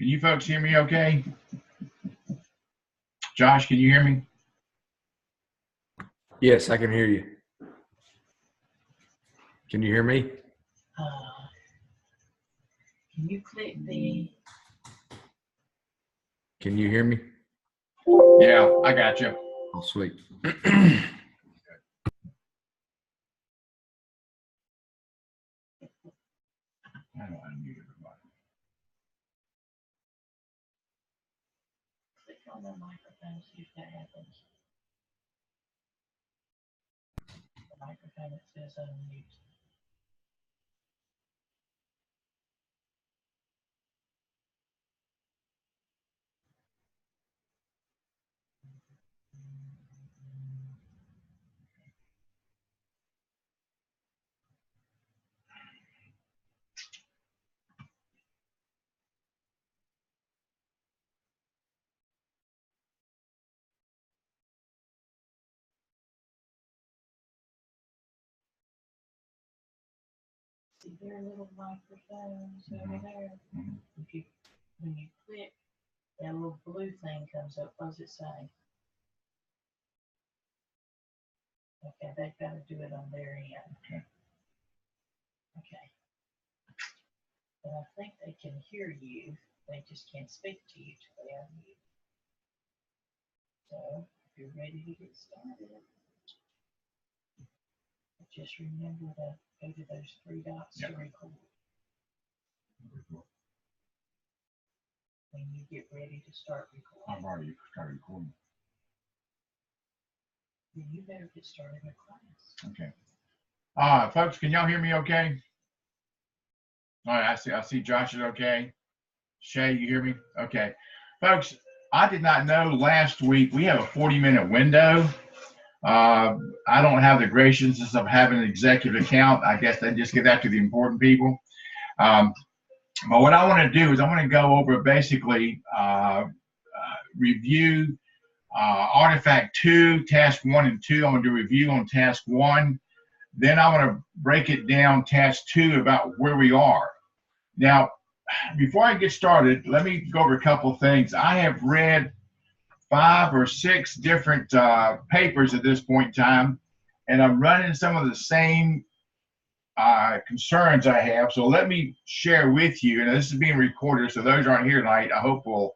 Can you folks hear me okay? Josh, can you hear me? Yes, I can hear you. Can you hear me? Can you click the? Can you hear me? Yeah, I got you. Oh, sweet. I don't unmute everybody. Click on the microphone, see if that happens. The microphone that says unmute. See their little microphones over there? Mhm. If you, when you click, that little blue thing comes up. What does it say? Okay, they've got to do it on their end. Okay. But I think they can hear you. They just can't speak to you till they unmute. So if you're ready to get started, just remember to go to those three dots to record. When you get ready to start recording. I've already started recording. Then you better get started with class. Okay. Folks, can y'all hear me okay? All right, I see Josh is okay. Shay, you hear me? Okay. Folks, I did not know last week we have a 40-minute window. I don't have the graciousness of having an executive account. I guess they just give that to the important people. But what I want to do is I want to go over basically review Artifact 2, Task 1 and 2. I'm going to do a review on Task 1. Then I want to break it down, Task 2, about where we are. Now, before I get started, let me go over a couple of things. I have read 5 or 6 different papers at this point in time, and I'm running some of the same concerns I have. So let me share with you, and this is being recorded, so those who aren't here tonight, I hope we'll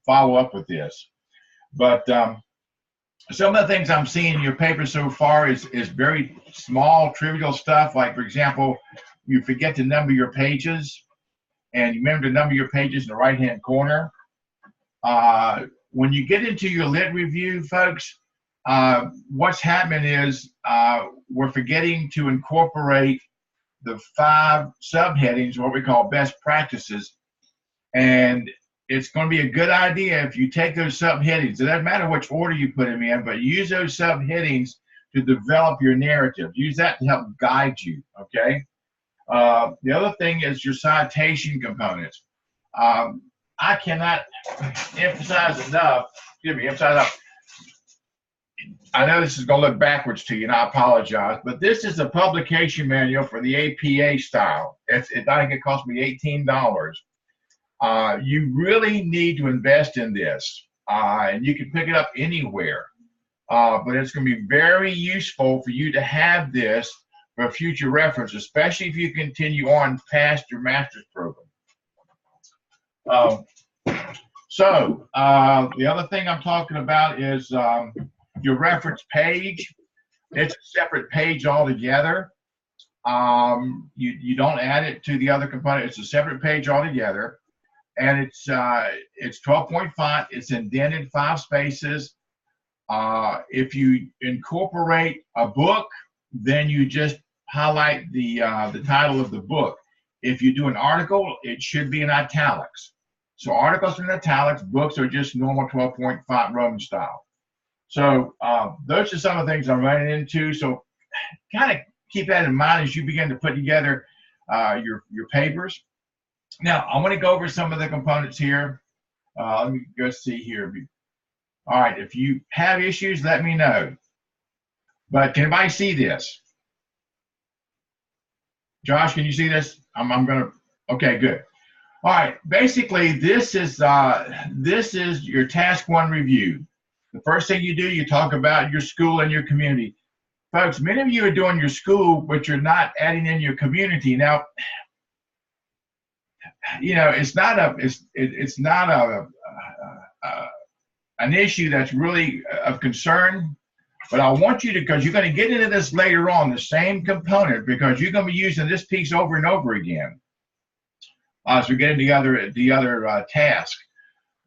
follow up with this. But some of the things I'm seeing in your paper so far is very small, trivial stuff. Like, for example, you forget to number your pages, and you remember to number your pages in the right-hand corner. When you get into your lit review, folks, what's happening is we're forgetting to incorporate the 5 subheadings, what we call best practices. And it's going to be a good idea if you take those subheadings. It doesn't matter which order you put them in, but use those subheadings to develop your narrative. Use that to help guide you, okay? The other thing is your citation components. I cannot emphasize enough, I know this is going to look backwards to you, and I apologize, but this is a publication manual for the APA style. I think it cost me $18. You really need to invest in this, and you can pick it up anywhere. But it's going to be very useful for you to have this for future reference, especially if you continue on past your master's program. The other thing I'm talking about is your reference page. It's a separate page altogether. You don't add it to the other component. It's a separate page altogether, and it's 12-point font. It's indented 5 spaces. If you incorporate a book, then you just highlight the title of the book. If you do an article, it should be in italics. So articles are in italics, books are just normal 12-point font Roman style. So those are some of the things I'm running into. So kind of keep that in mind as you begin to put together your papers. Now, I want to go over some of the components here. Let me go see here. All right, if you have issues, let me know. But can anybody see this? Josh, can you see this? I'm going to, okay, good. All right, basically this is your task one review. The first thing you do, you talk about your school and your community. Folks, many of you are doing your school, but you're not adding in your community. Now, you know, it's not an issue that's really of concern, but I want you to, because you're going to get into this later on, the same component, because you're going to be using this piece over and over again as we get into the other task.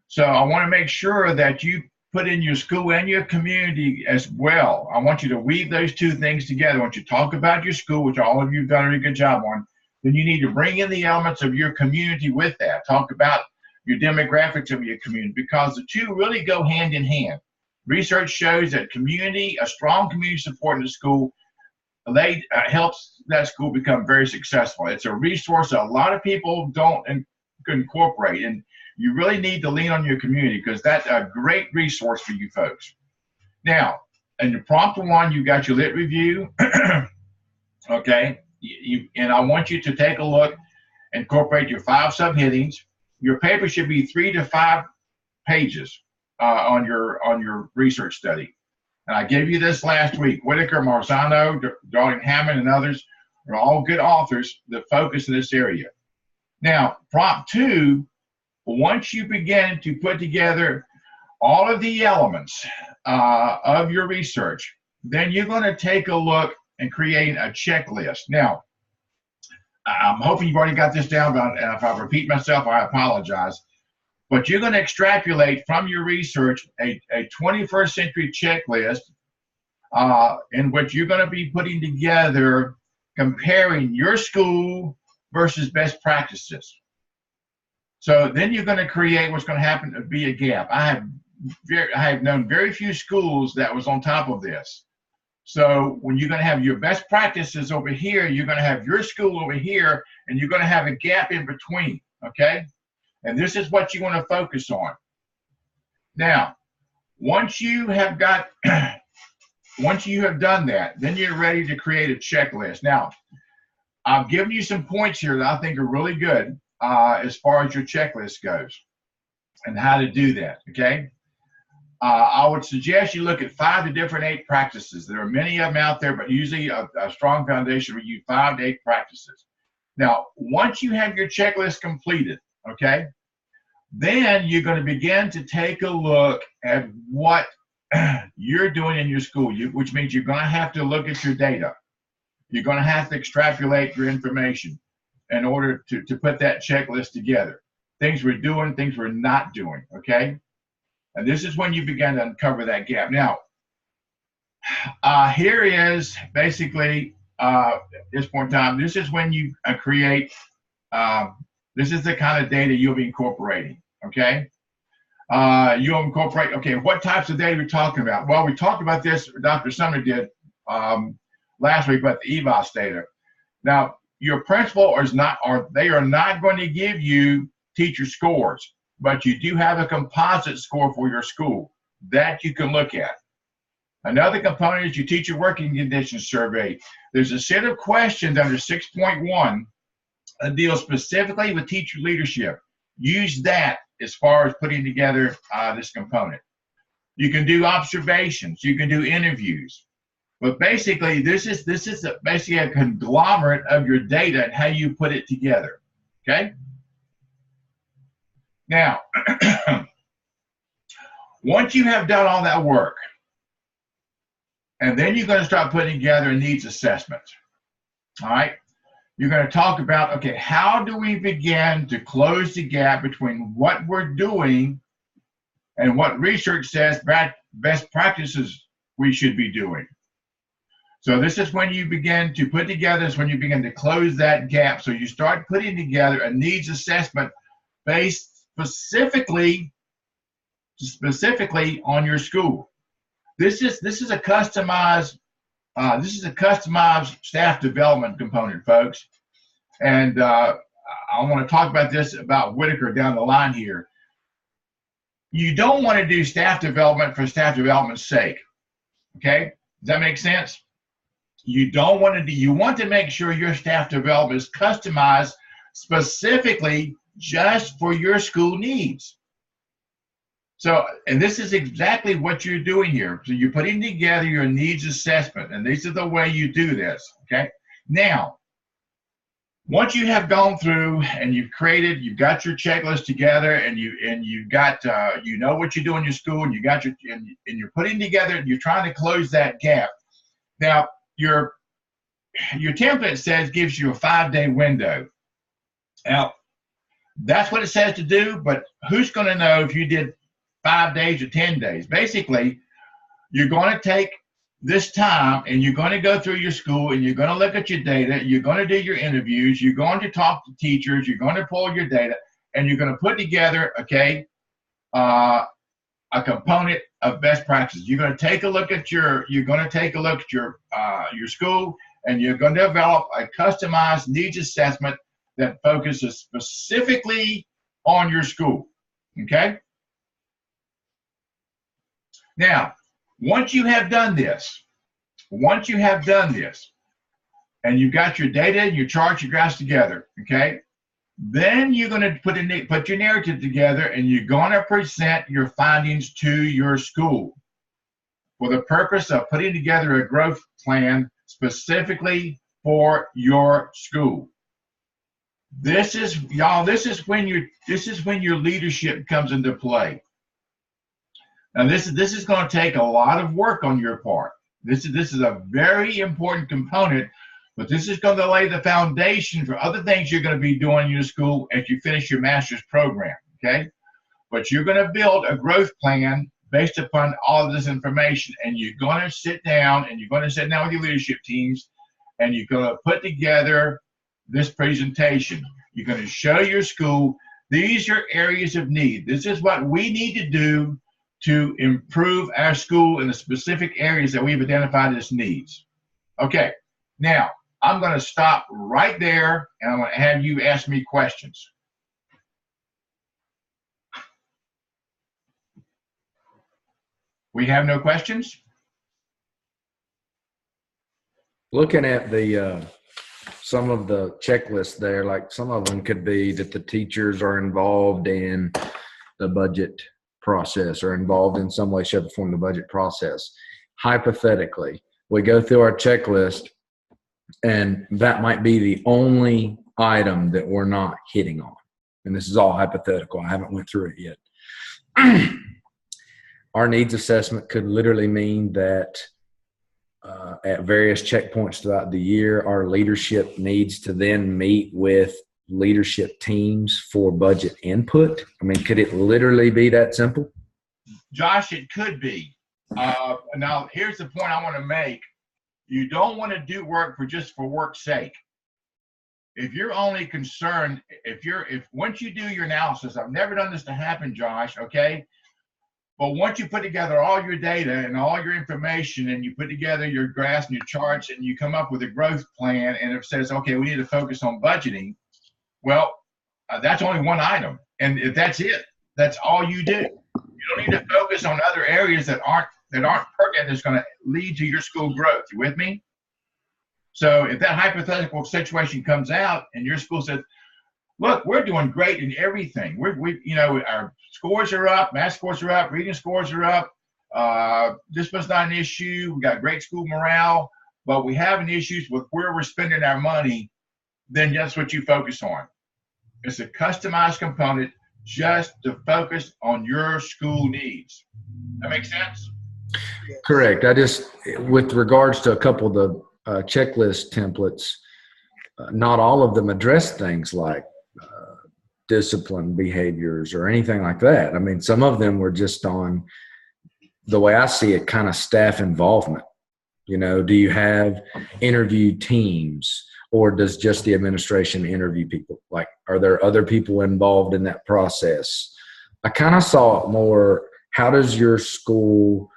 So I want to make sure that you put in your school and your community as well. I want you to weave those two things together. I want you to talk about your school, which all of you have done a really good job on. Then you need to bring in the elements of your community with that. Talk about your demographics of your community, because the two really go hand in hand. Research shows that a strong community support in the school, helps that school become very successful. It's a resource that a lot of people don't incorporate, and you really need to lean on your community, because that's a great resource for you folks. Now, in the prompt one, you got your lit review, okay? And I want you to take a look, incorporate your 5 subheadings. Your paper should be 3 to 5 pages on your research study. And I gave you this last week. Whitaker, Marzano, Darling Hammond, and others are all good authors that focus in this area. Now, prompt 2, once you begin to put together all of the elements of your research, then you're going to take a look and create a checklist. Now, I'm hoping you've already got this down, but if I repeat myself, I apologize. But you're going to extrapolate from your research a 21st century checklist in which you're going to be putting together, comparing your school versus best practices. So then you're going to create what's going to happen to be a gap. I have known very few schools that was on top of this. So when you're going to have your best practices over here, you're going to have your school over here, and you're going to have a gap in between, okay? And this is what you want to focus on. Now, once you have done that, then you're ready to create a checklist. Now, I've given you some points here that I think are really good as far as your checklist goes and how to do that, okay? I would suggest you look at 5 to different 8 practices. There are many of them out there, but usually a strong foundation will use 5 to 8 practices. Now, once you have your checklist completed, okay, then you're going to begin to take a look at what you're doing in your school, which means you're going to have to look at your data. You're going to have to extrapolate your information in order to put that checklist together. Things we're doing, things we're not doing, okay? And this is when you begin to uncover that gap. Now, here is basically, at this point in time, this is when you create, this is the kind of data you'll be incorporating, okay? You'll incorporate, okay, what types of data are we talking about? Well, we talked about this, Dr. Sumner did last week about the EVOS data. Now, your principal they are not going to give you teacher scores, but you do have a composite score for your school that you can look at. Another component is your teacher working conditions survey. There's a set of questions under 6.1 that deals specifically with teacher leadership. Use that as far as putting together this component. You can do observations. You can do interviews. But basically, this is basically a conglomerate of your data and how you put it together, okay? Now, once you have done all that work, and then you're going to start putting together a needs assessment, all right? You're going to talk about, okay, how do we begin to close the gap between what we're doing and what research says best practices we should be doing? So this is when you begin to put together, is when you begin to close that gap. So you start putting together a needs assessment based specifically on your school. This is a customized staff development component, folks. And I want to talk about this about Whitaker down the line here. You don't want to do staff development for staff development's sake. Okay? Does that make sense? You want to make sure your staff development is customized specifically just for your school needs. So, and this is exactly what you're doing here. So you're putting together your needs assessment, and this is the way you do this, okay? Now, once you have gone through and you've got your checklist together, and you've got, you know what you do in your school, and and you're putting together, and you're trying to close that gap. Now, your template gives you a 5-day window. Now, that's what it says to do, but who's going to know if you did 5 days or 10 days? Basically, you're going to take this time and you're going to go through your school and you're going to look at your data. You're going to do your interviews. You're going to talk to teachers. You're going to pull your data, and you're going to put together, okay, a component of best practices. You're going to take a look at your school, and you're going to develop a customized needs assessment that focuses specifically on your school. Okay? Now, once you have done this, and you've got your data and your charts, your graphs together, okay, then you're going to put your narrative together, and you're going to present your findings to your school for the purpose of putting together a growth plan specifically for your school. This is when your leadership comes into play. Now, this is going to take a lot of work on your part. This is a very important component, but this is going to lay the foundation for other things you're going to be doing in your school as you finish your master's program, okay? But you're going to build a growth plan based upon all of this information, and you're going to sit down with your leadership teams, and you're going to put together this presentation. You're going to show your school, these are areas of need. This is what we need to do to improve our school in the specific areas that we've identified as needs. Okay, now I'm going to stop right there, and I'm going to have you ask me questions. We have no questions? Looking at the some of the checklists there, like some of them could be that the teachers are involved in the budget process or involved in some way, shape, or form the budget process. Hypothetically, we go through our checklist, and that might be the only item that we're not hitting on. And this is all hypothetical. I haven't went through it yet. Our needs assessment could literally mean that at various checkpoints throughout the year, our leadership needs to then meet with leadership teams for budget input. I mean, could it literally be that simple? Josh, it could be. Now, here's the point I want to make. You don't want to do work for work's sake. If you're only concerned, once you do your analysis, I've never done this to happen, Josh, okay? But once you put together all your data and all your information, and you put together your graphs and your charts, and you come up with a growth plan, and it says, okay, we need to focus on budgeting, well, that's only one item. And if that's it, that's all you do. You don't need to focus on other areas that aren't pertinent, that's going to lead to your school growth. You with me? So if that hypothetical situation comes out and your school says, look, we're doing great in everything. Our scores are up, math scores are up, reading scores are up. This was not an issue. We got great school morale, but we have an issues with where we're spending our money. Then that's what you focus on. It's a customized component just to focus on your school needs. That makes sense? Correct. With regards to a couple of the checklist templates, not all of them address things like discipline behaviors or anything like that. I mean, some of them were just on, the way I see it, kind of staff involvement. Do you have interview teams, or does just the administration interview people? Like, are there other people involved in that process? I kind of saw it more, how does your school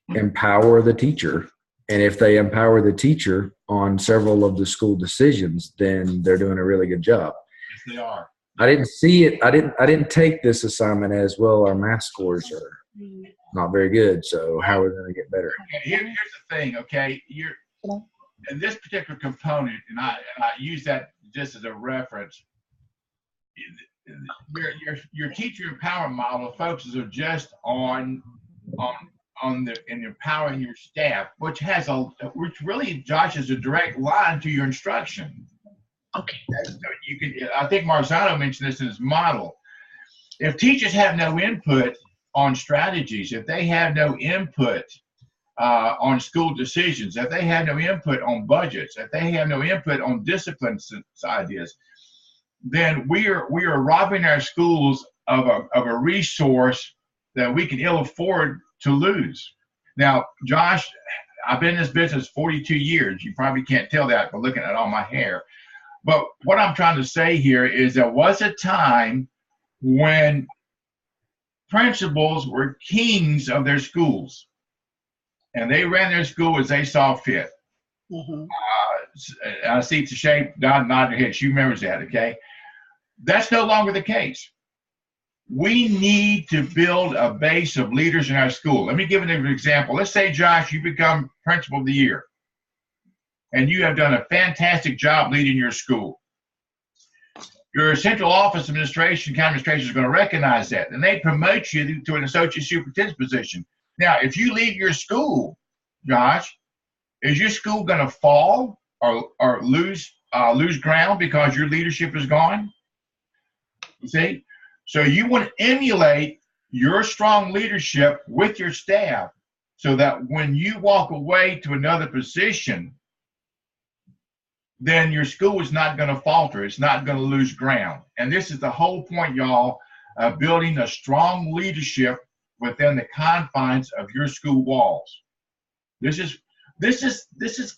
empower the teacher? And if they empower the teacher on several of the school decisions, then they're doing a really good job. Yes, they are. I didn't see it. I didn't take this assignment as, well, our math scores are not very good, so how are we going to get better? Okay, here's the thing, okay? In this particular component, and I use that just as a reference, your teacher empowerment model focuses just on the and empowering your staff, which really, Josh, is a direct line to your instruction. Okay. So you can, I think Marzano mentioned this in his model. If teachers have no input on strategies, if they have no input on school decisions, if they have no input on budgets, if they have no input on discipline ideas, then we are robbing our schools of a resource that we can ill afford to lose. Now, Josh, I've been in this business 42 years. You probably can't tell that by looking at all my hair. But what I'm trying to say here is there was a time when principals were kings of their schools, and they ran their school as they saw fit. Mm-hmm. I see Tashay nodding her head. She remembers that, okay? That's no longer the case. We need to build a base of leaders in our school. Let me give an example. Let's say, Josh, you become principal of the year, and you have done a fantastic job leading your school. Your central office administration, county administration, is going to recognize that, and they promote you to an associate superintendent position. Now, if you leave your school, Josh, is your school going to fall or lose ground because your leadership is gone? You see? So you want to emulate your strong leadership with your staff so that when you walk away to another position, then your school is not going to falter. It's not going to lose ground. And this is the whole point, y'all, of building a strong leadership within the confines of your school walls. This is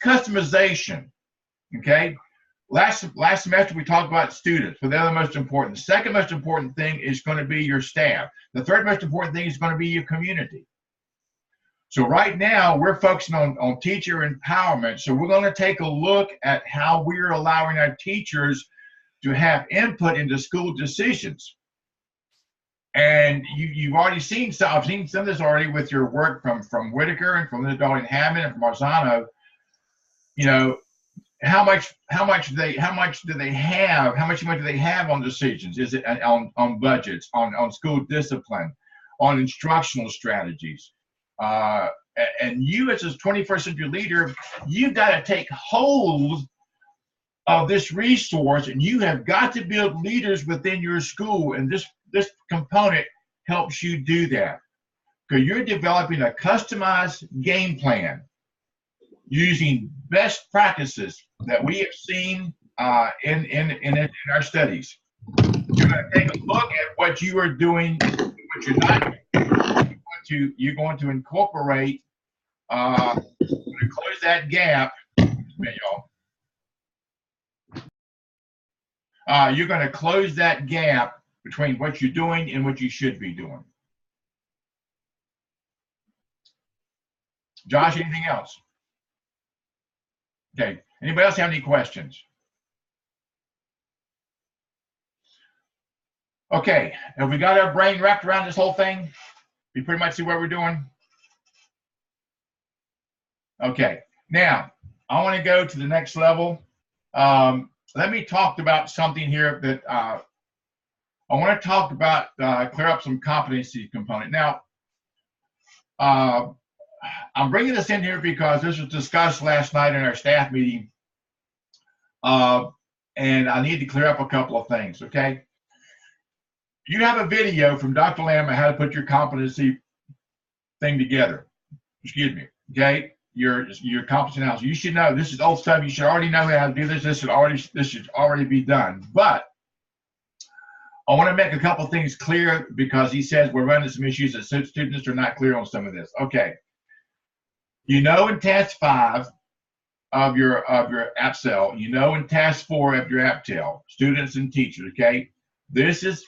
customization, okay? Last semester we talked about students, but they're the most important. The second most important thing is going to be your staff. The third most important thing is going to be your community. So right now we're focusing on teacher empowerment. So we're going to take a look at how we're allowing our teachers to have input into school decisions. And you've already seen some. I've seen some of this already with your work from Whitaker and from the Darling Hammond and from Marzano. You know, how much do they have on decisions? Is it on budgets, on school discipline, on instructional strategies? And you as a 21st century leader, you've got to take hold of this resource, and you have got to build leaders within your school. And this component helps you do that, because you're developing a customized game plan using best practices that we have seen in our studies. You're going to take a look at what you are doing, what you're not doing. You're going to incorporate, to close that gap. You're going to close that gap between what you're doing and what you should be doing. Josh, anything else? Okay. Anybody else have any questions? Okay. Have we got our brain wrapped around this whole thing? You pretty much see what we're doing? Okay. Now, I want to go to the next level. Let me talk about something here that I want to talk about, clear up some competency component. Now, I'm bringing this in here because this was discussed last night in our staff meeting, and I need to clear up a couple of things, okay? You have a video from Dr. Lamb on how to put your competency thing together. Excuse me, okay? Your competency analysis. You should know, this is old stuff. You should already know how to do this. This should already be done. But I want to make a couple things clear, because he says we're running some issues that students are not clear on some of this. Okay. You know, in task 5 of your APSEL, you know, in task 4 of your APTEL, students and teachers, okay? This is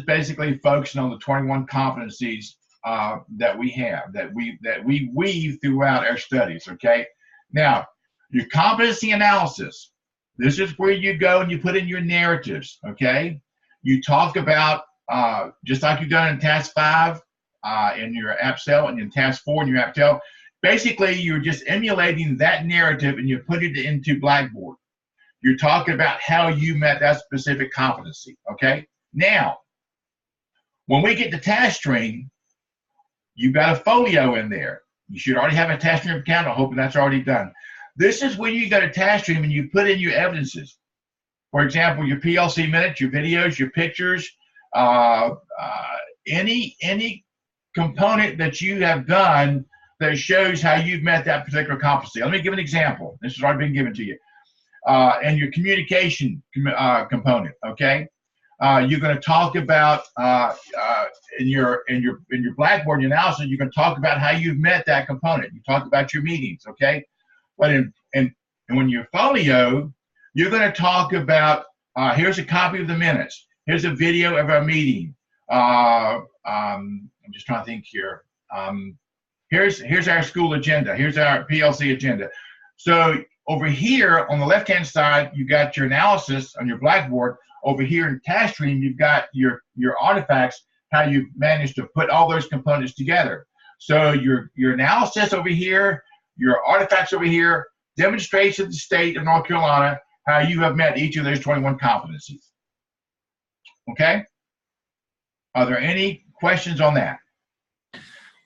basically focusing on the 21 competencies that we have, that we weave throughout our studies, okay? Now, your competency analysis, this is where you go and you put in your narratives, okay? You talk about, just like you've done in task 5 in your APSEL and in task 4 in your APTEL, basically you're just emulating that narrative and you put it into Blackboard. You're talking about how you met that specific competency, okay? Now, when we get to TaskStream, you've got a folio in there. You should already have a TaskStream account. I'm hoping that's already done. This is when you go to TaskStream and you put in your evidences. For example, your PLC minutes, your videos, your pictures, any component that you have done that shows how you've met that particular competency. Let me give an example. This has already been given to you. And your communication component, okay? You're going to talk about in your Blackboard your analysis. You can talk about how you've met that component. You talk about your meetings, okay? But when you're folio, you're going to talk about here's a copy of the minutes. Here's a video of our meeting. I'm just trying to think here. Here's our school agenda. Here's our PLC agenda. So over here on the left-hand side, you got your analysis on your Blackboard. Over here in TaskStream, you've got your artifacts, how you managed to put all those components together. So your analysis over here, your artifacts over here, demonstrates to the state of North Carolina how you have met each of those 21 competencies. Okay? Are there any questions on that?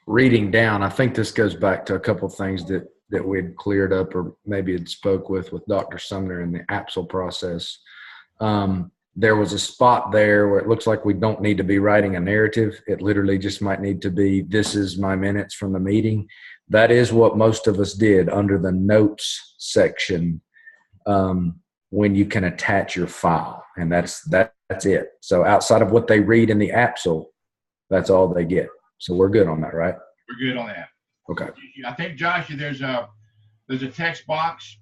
Reading down, I think this goes back to a couple of things that we had cleared up or maybe had spoke with Dr. Sumner in the APSL process. There was a spot there where it looks like we don't need to be writing a narrative. It literally just might need to be, this is my minutes from the meeting. That is what most of us did under the notes section when you can attach your file. And that's it. So outside of what they read in the APSL, that's all they get. So we're good on that, right? We're good on that. Okay. I think, Josh, there's a text box.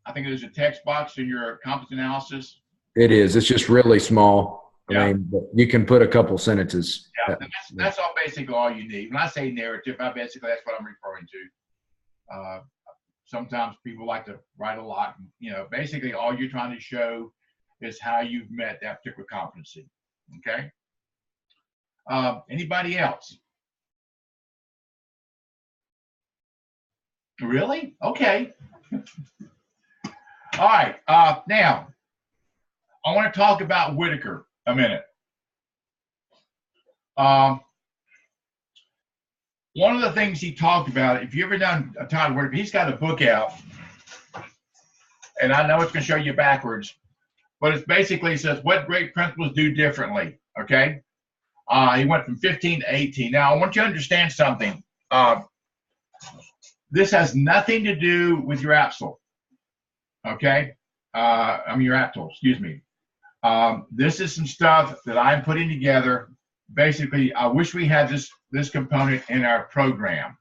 I think there's a text box in your competence analysis. It is. It's just really small. Yeah. I mean, but you can put a couple sentences. Yeah, that's all basically all you need. When I say narrative, that's what I'm referring to. Sometimes people like to write a lot. Basically all you're trying to show is how you've met that particular competency. Okay. Anybody else? Really? Okay. All right. Now, I want to talk about Whitaker a minute. One of the things he talked about, if you ever done a Todd Whitaker, he's got a book out, and I know it's going to show you backwards, but it basically says what great principals do differently. Okay. He went from 15 to 18. Now, I want you to understand something. This has nothing to do with your APSL. Okay? Your APSL, excuse me. This is some stuff that I'm putting together. Basically, I wish we had this component in our program.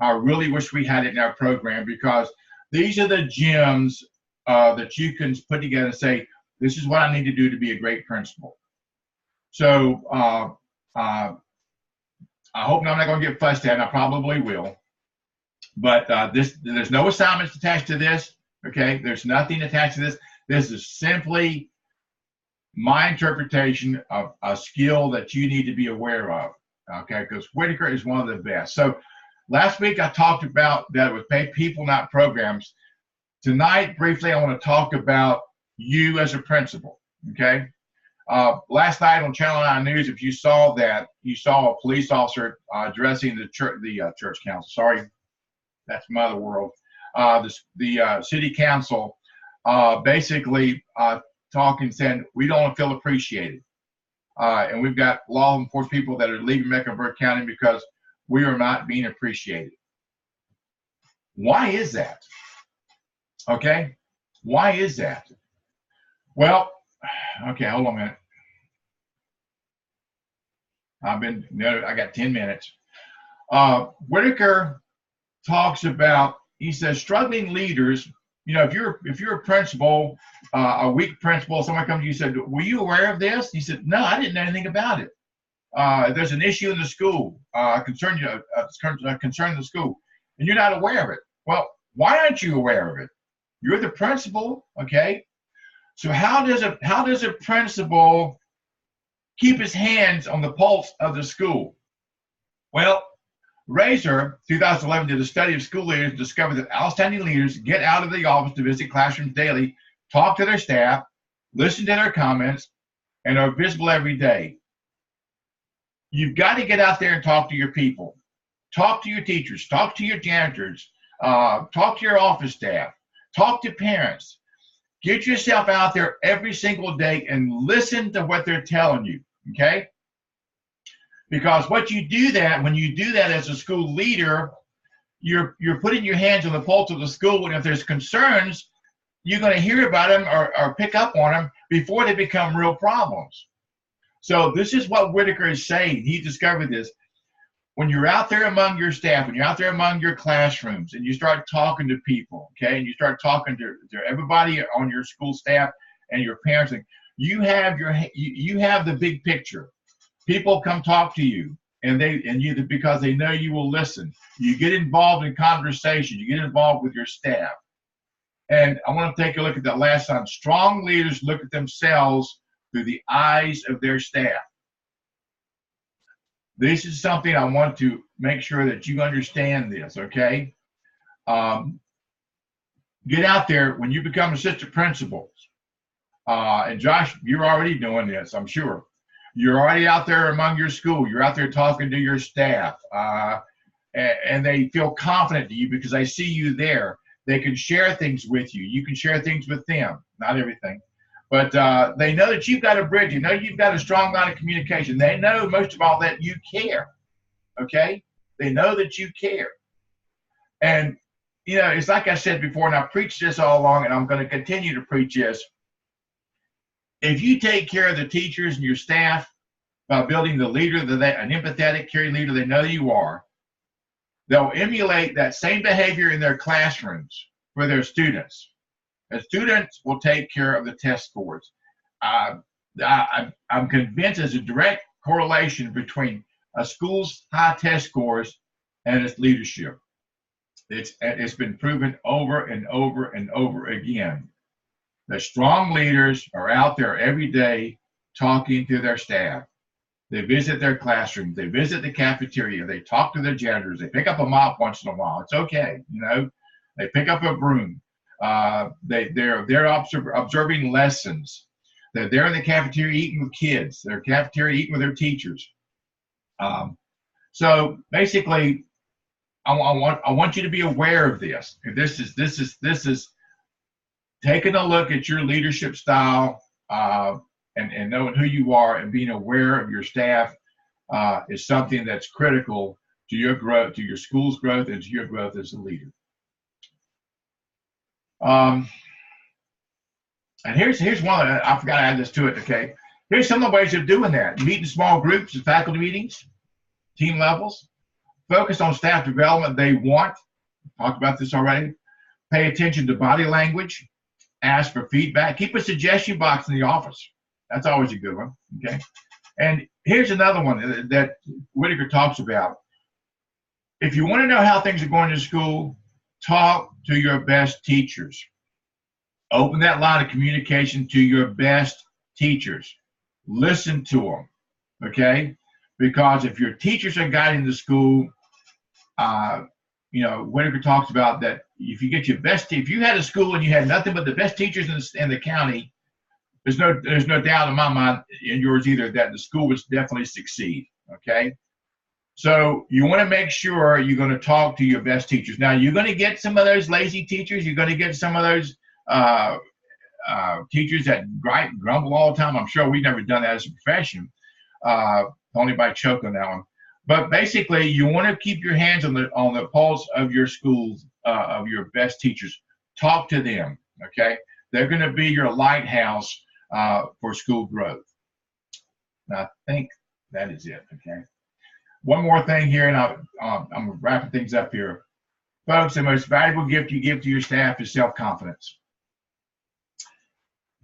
I really wish we had it in our program because these are the gems that you can put together and say, this is what I need to do to be a great principal. So I hope I'm not going to get fussed at, and I probably will. But there's no assignments attached to this. Okay, there's nothing attached to this. This is simply my interpretation of a skill that you need to be aware of. Okay, because Whitaker is one of the best. So last week I talked about that with pay people, not programs. Tonight, briefly, I want to talk about you as a principal. Okay. Last night on Channel 9 News, if you saw that, you saw a police officer addressing the church council. Sorry, that's my other world. The city council basically talking, saying we don't feel appreciated, and we've got law enforcement people that are leaving Mecklenburg County because we are not being appreciated. Why is that? Okay, why is that? Well, okay, hold on a minute. I got 10 minutes. Whitaker talks about, he says, struggling leaders, if you're a principal, a weak principal, someone comes to you and said, were you aware of this? He said, no, I didn't know anything about it. There's an issue in the school, concerning the school, and you're not aware of it. Well, why aren't you aware of it? You're the principal, okay? So how does a principal keep his hands on the pulse of the school? Well, Razor, 2011, did a study of school leaders and discovered that outstanding leaders get out of the office to visit classrooms daily, talk to their staff, listen to their comments, and are visible every day. You've got to get out there and talk to your people. Talk to your teachers. Talk to your janitors. Talk to your office staff. Talk to parents. Get yourself out there every single day and listen to what they're telling you, okay? Because when you do that as a school leader, you're putting your hands on the pulse of the school, and if there's concerns, you're going to hear about them or pick up on them before they become real problems. So this is what Whitaker is saying. He discovered this. When you're out there among your staff, when you're out there among your classrooms, and you start talking to people, okay, and you start talking to everybody on your school staff and your parents, you have the big picture. People come talk to you, because they know you will listen. You get involved in conversation. You get involved with your staff. And I want to take a look at that last time. Strong leaders look at themselves through the eyes of their staff. This is something I want to make sure that you understand this, okay? Get out there when you become assistant principals. And Josh, you're already doing this, I'm sure. You're already out there among your school. You're out there talking to your staff. And they feel confident to you because they see you there. They can share things with you. You can share things with them, not everything. But they know that you've got a bridge. They know you've got a strong line of communication. They know, most of all, that you care, okay? They know that you care. And, it's like I said before, and I've preached this all along, and I'm going to continue to preach this. If you take care of the teachers and your staff by building the leader, an empathetic, caring leader they know you are, they'll emulate that same behavior in their classrooms for their students. The students will take care of the test scores. I'm convinced there's a direct correlation between a school's high test scores and its leadership. It's been proven over and over and over again. The strong leaders are out there every day talking to their staff. They visit their classrooms. They visit the cafeteria. They talk to their janitors. They pick up a mop once in a while. It's okay, They pick up a broom. They're observing lessons. They're there in the cafeteria eating with kids. They're cafeteria eating with their teachers. So basically, I want you to be aware of this. This is taking a look at your leadership style and knowing who you are and being aware of your staff is something that's critical to your growth, to your school's growth, and to your growth as a leader. And here's one, I forgot to add this to it, okay? Here's some of the ways of doing that. Meet in small groups at faculty meetings, team levels. Focus on staff development they want. Talked about this already. Pay attention to body language. Ask for feedback. Keep a suggestion box in the office. That's always a good one, okay? And here's another one that Whitaker talks about. If you want to know how things are going in school, talk to your best teachers. Open that line of communication to your best teachers. Listen to them, okay? Because if your teachers are guiding the school, Whitaker talks about that if you get your best, if you had a school and you had nothing but the best teachers in the county, there's no doubt in my mind, and yours either, that the school would definitely succeed, okay? So you want to make sure you're going to talk to your best teachers. Now, you're going to get some of those lazy teachers. You're going to get some of those teachers that grumble all the time. I'm sure we've never done that as a profession, only by choke on that one. But basically, you want to keep your hands on the pulse of your schools, of your best teachers. Talk to them, okay? They're going to be your lighthouse for school growth. And I think that is it, okay? One more thing here, and I'm wrapping things up here. Folks, the most valuable gift you give to your staff is self-confidence.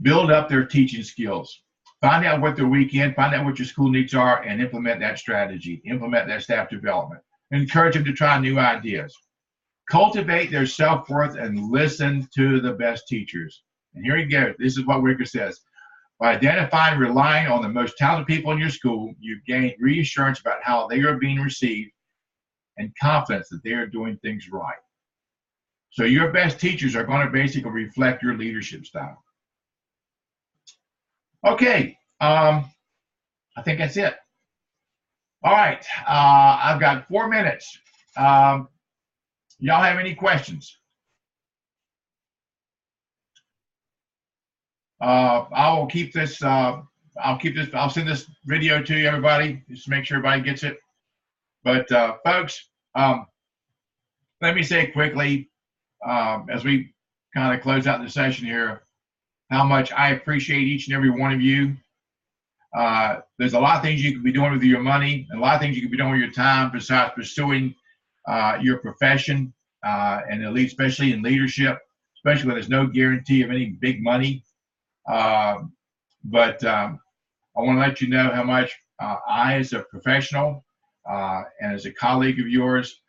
Build up their teaching skills. Find out what they're weak in, find out what your school needs are, and implement that strategy, implement that staff development. Encourage them to try new ideas. Cultivate their self-worth and listen to the best teachers. And here you go. This is what Whitaker says. By identifying and relying on the most talented people in your school, you gain reassurance about how they are being received and confidence that they are doing things right. So your best teachers are going to basically reflect your leadership style. Okay, I think that's it. All right. I've got 4 minutes. Y'all have any questions? I will keep this. I'll send this video to you, everybody, just to make sure everybody gets it. But folks, let me say quickly, as we kind of close out the session here, how much I appreciate each and every one of you. There's a lot of things you could be doing with your money, and a lot of things you could be doing with your time besides pursuing your profession, and at least especially in leadership, especially when there's no guarantee of any big money. But I want to let you know how much I, as a professional and as a colleague of yours,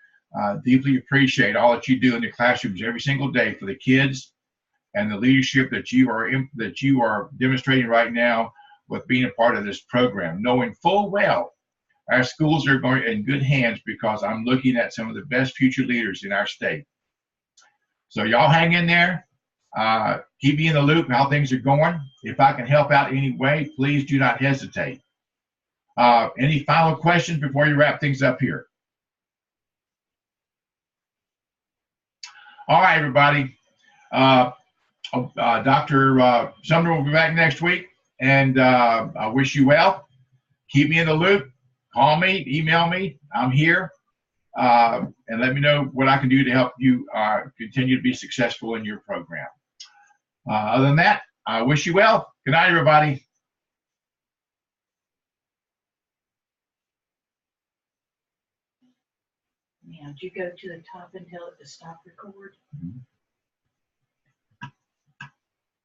deeply appreciate all that you do in the classrooms every single day for the kids, and the leadership that you are demonstrating right now with being a part of this program, knowing full well our schools are going in good hands because I'm looking at some of the best future leaders in our state. So y'all hang in there. Keep me in the loop how things are going. If I can help out in any way, please do not hesitate. Any final questions before you wrap things up here? All right, everybody. Dr. Sumner will be back next week, and I wish you well. Keep me in the loop. Call me, email me. I'm here. And let me know what I can do to help you continue to be successful in your program. Other than that, I wish you well. Good night, everybody. Now, did you go to the top and tell it to stop record? Mhm.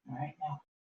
All right, now